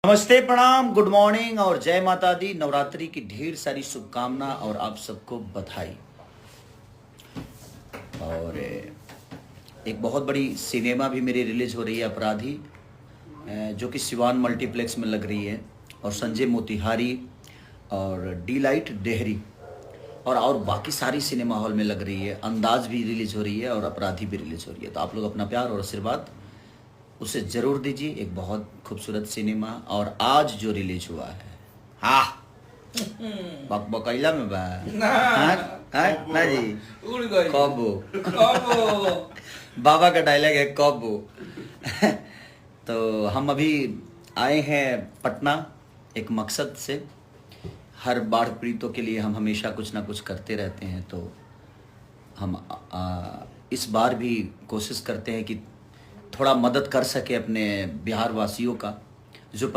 नमस्ते, प्रणाम, good morning और जय माता दी। नवरात्रि की ढेर सारी शुभकामना और आप सबको बधाई। और एक बहुत बड़ी सिनेमा भी मेरी रिलीज हो रही है, अपराधी, जो कि सिवान मल्टीप्लेक्स में लग रही है, और संजय मोतिहारी और डी लाइट डेहरी और बाकी सारी सिनेमा हॉल में लग रही है। अंदाज भी रिलीज हो रही है और अपराधी भी रिलीज हो रही है। तो आप लोग अपना प्यार और आशीर्वाद उसे जरूर दीजिए। एक बहुत खूबसूरत सिनेमा और आज जो रिलीज हुआ है, हाँ बकैला में बा ना जी, उड़ गई कबो कबो बाबा का डायलॉग है कबो। तो हम अभी आए हैं पटना एक मकसद से। हर बाढ़ पीड़ितों के लिए हम हमेशा कुछ ना कुछ करते रहते हैं, तो हम इस बार भी कोशिश करते हैं कि थोड़ा मदद कर सके अपने बिहार वासियों का।